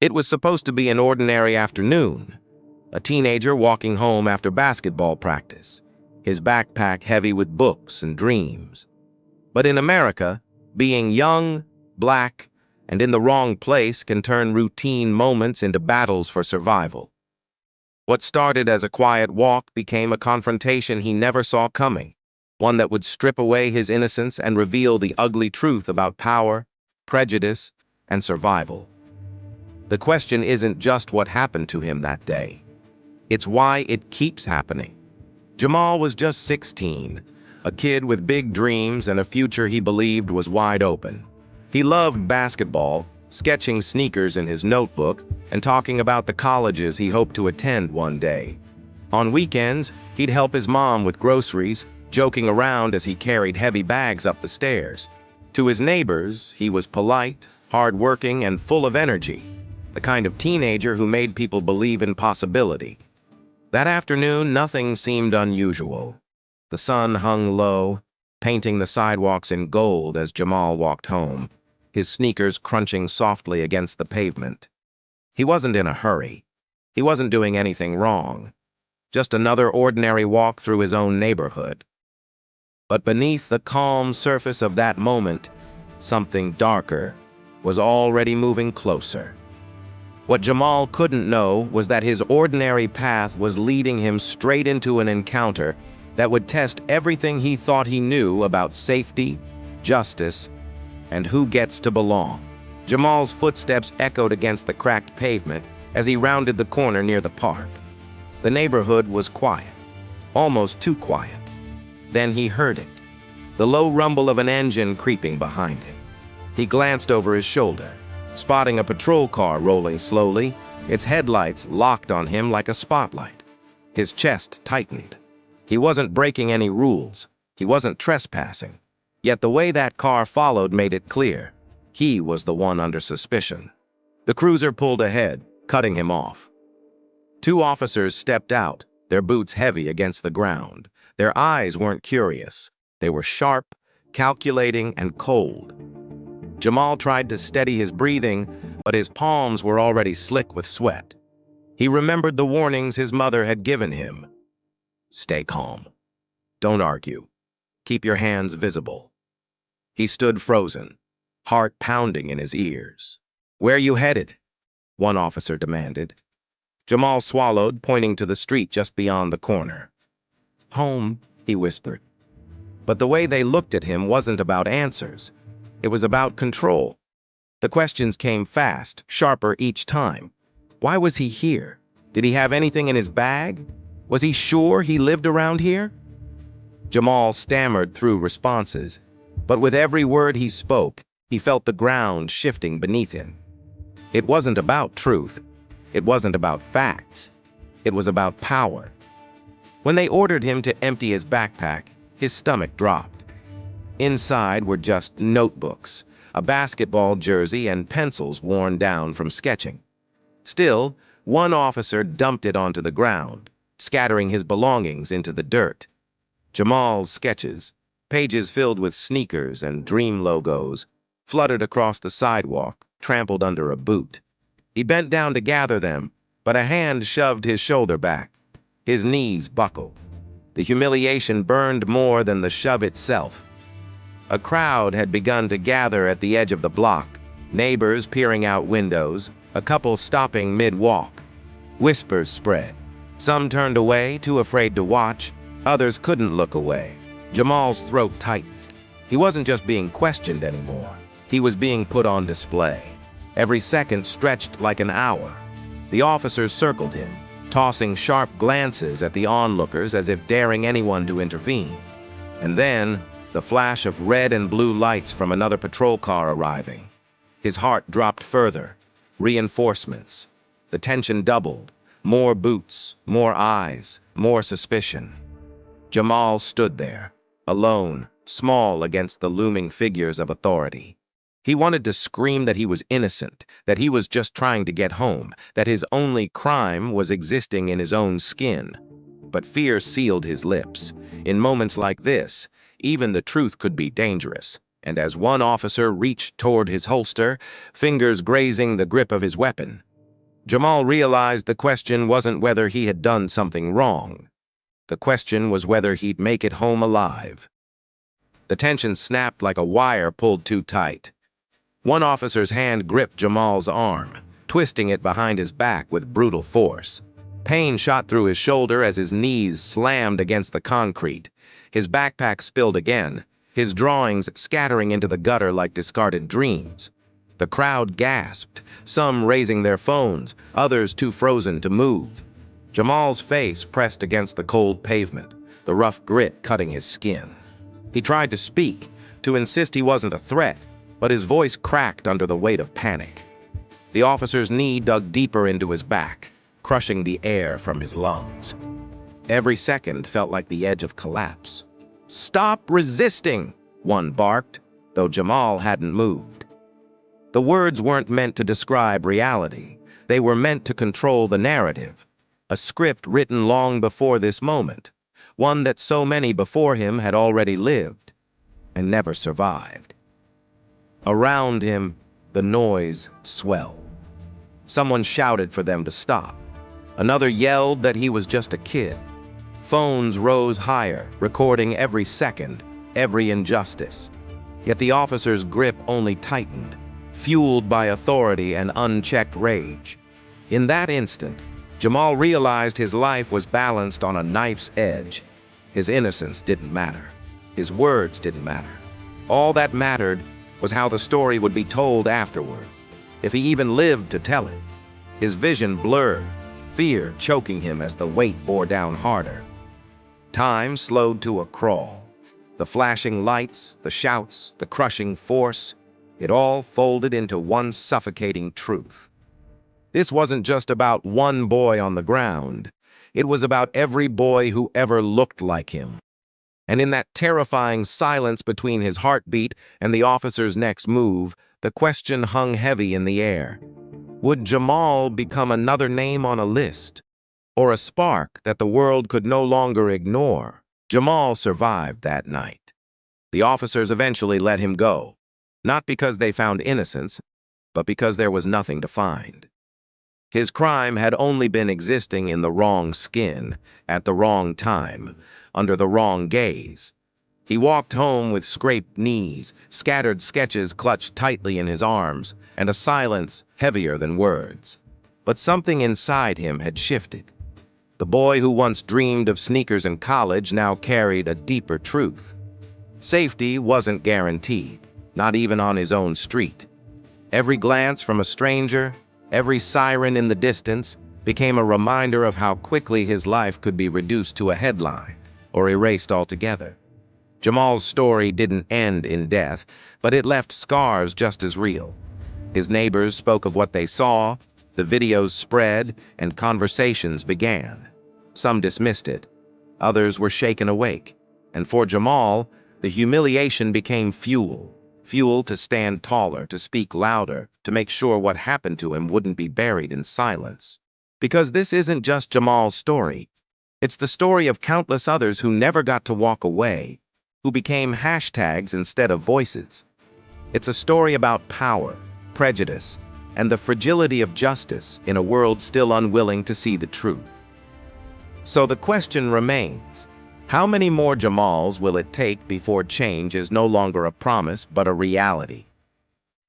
It was supposed to be an ordinary afternoon, a teenager walking home after basketball practice, his backpack heavy with books and dreams. But in America, being young, black, and in the wrong place can turn routine moments into battles for survival. What started as a quiet walk became a confrontation he never saw coming, one that would strip away his innocence and reveal the ugly truth about power, prejudice, and survival. The question isn't just what happened to him that day. It's why it keeps happening. Jamal was just 16, a kid with big dreams and a future he believed was wide open. He loved basketball, sketching sneakers in his notebook, and talking about the colleges he hoped to attend one day. On weekends, he'd help his mom with groceries, joking around as he carried heavy bags up the stairs. To his neighbors, he was polite, hardworking, and full of energy, the kind of teenager who made people believe in possibility. That afternoon, nothing seemed unusual. The sun hung low, painting the sidewalks in gold as Jamal walked home, his sneakers crunching softly against the pavement. He wasn't in a hurry. He wasn't doing anything wrong. Just another ordinary walk through his own neighborhood. But beneath the calm surface of that moment, something darker was already moving closer. What Jamal couldn't know was that his ordinary path was leading him straight into an encounter that would test everything he thought he knew about safety, justice, and who gets to belong. Jamal's footsteps echoed against the cracked pavement as he rounded the corner near the park. The neighborhood was quiet, almost too quiet. Then he heard it, the low rumble of an engine creeping behind him. He glanced over his shoulder, spotting a patrol car rolling slowly, its headlights locked on him like a spotlight. His chest tightened. He wasn't breaking any rules. He wasn't trespassing. Yet the way that car followed made it clear. He was the one under suspicion. The cruiser pulled ahead, cutting him off. Two officers stepped out, their boots heavy against the ground. Their eyes weren't curious. They were sharp, calculating, and cold. Jamal tried to steady his breathing, but his palms were already slick with sweat. He remembered the warnings his mother had given him. Stay calm. Don't argue. Keep your hands visible. He stood frozen, heart pounding in his ears. "Where you headed?" one officer demanded. Jamal swallowed, pointing to the street just beyond the corner. "Home," he whispered. But the way they looked at him wasn't about answers. It was about control. The questions came fast, sharper each time. Why was he here? Did he have anything in his bag? Was he sure he lived around here? Jamal stammered through responses, but with every word he spoke, he felt the ground shifting beneath him. It wasn't about truth. It wasn't about facts. It was about power. When they ordered him to empty his backpack, his stomach dropped. Inside were just notebooks, a basketball jersey, and pencils worn down from sketching. Still, one officer dumped it onto the ground, scattering his belongings into the dirt. Jamal's sketches, pages filled with sneakers and dream logos, fluttered across the sidewalk, trampled under a boot. He bent down to gather them, but a hand shoved his shoulder back. His knees buckled. The humiliation burned more than the shove itself. A crowd had begun to gather at the edge of the block, neighbors peering out windows, a couple stopping mid-walk. Whispers spread. Some turned away, too afraid to watch. Others couldn't look away. Jamal's throat tightened. He wasn't just being questioned anymore. He was being put on display. Every second stretched like an hour. The officers circled him, tossing sharp glances at the onlookers as if daring anyone to intervene. And then, the flash of red and blue lights from another patrol car arriving. His heart dropped further. Reinforcements. The tension doubled. More boots, more eyes, more suspicion. Jamal stood there, alone, small against the looming figures of authority. He wanted to scream that he was innocent, that he was just trying to get home, that his only crime was existing in his own skin. But fear sealed his lips. In moments like this, even the truth could be dangerous, and as one officer reached toward his holster, fingers grazing the grip of his weapon, Jamal realized the question wasn't whether he had done something wrong. The question was whether he'd make it home alive. The tension snapped like a wire pulled too tight. One officer's hand gripped Jamal's arm, twisting it behind his back with brutal force. Pain shot through his shoulder as his knees slammed against the concrete. His backpack spilled again, his drawings scattering into the gutter like discarded dreams. The crowd gasped, some raising their phones, others too frozen to move. Jamal's face pressed against the cold pavement, the rough grit cutting his skin. He tried to speak, to insist he wasn't a threat, but his voice cracked under the weight of panic. The officer's knee dug deeper into his back, crushing the air from his lungs. Every second felt like the edge of collapse. "Stop resisting!" one barked, though Jamal hadn't moved. The words weren't meant to describe reality. They were meant to control the narrative, a script written long before this moment, one that so many before him had already lived and never survived. Around him, the noise swelled. Someone shouted for them to stop. Another yelled that he was just a kid. Phones rose higher, recording every second, every injustice. Yet the officer's grip only tightened, fueled by authority and unchecked rage. In that instant, Jamal realized his life was balanced on a knife's edge. His innocence didn't matter. His words didn't matter. All that mattered was how the story would be told afterward, if he even lived to tell it. His vision blurred, fear choking him as the weight bore down harder. Time slowed to a crawl. The flashing lights, the shouts, the crushing force, it all folded into one suffocating truth. This wasn't just about one boy on the ground. It was about every boy who ever looked like him. And in that terrifying silence between his heartbeat and the officer's next move, the question hung heavy in the air. Would Jamal become another name on a list, or a spark that the world could no longer ignore? Jamal survived that night. The officers eventually let him go, not because they found innocence, but because there was nothing to find. His crime had only been existing in the wrong skin, at the wrong time, under the wrong gaze. He walked home with scraped knees, scattered sketches clutched tightly in his arms, and a silence heavier than words. But something inside him had shifted. The boy who once dreamed of sneakers in college now carried a deeper truth. Safety wasn't guaranteed, not even on his own street. Every glance from a stranger, every siren in the distance, became a reminder of how quickly his life could be reduced to a headline or erased altogether. Jamal's story didn't end in death, but it left scars just as real. His neighbors spoke of what they saw, the videos spread, and conversations began. Some dismissed it, others were shaken awake, and for Jamal, the humiliation became fuel. Fuel to stand taller, to speak louder, to make sure what happened to him wouldn't be buried in silence. Because this isn't just Jamal's story. It's the story of countless others who never got to walk away, who became hashtags instead of voices. It's a story about power, prejudice, and the fragility of justice in a world still unwilling to see the truth. So the question remains, how many more Jamals will it take before change is no longer a promise but a reality?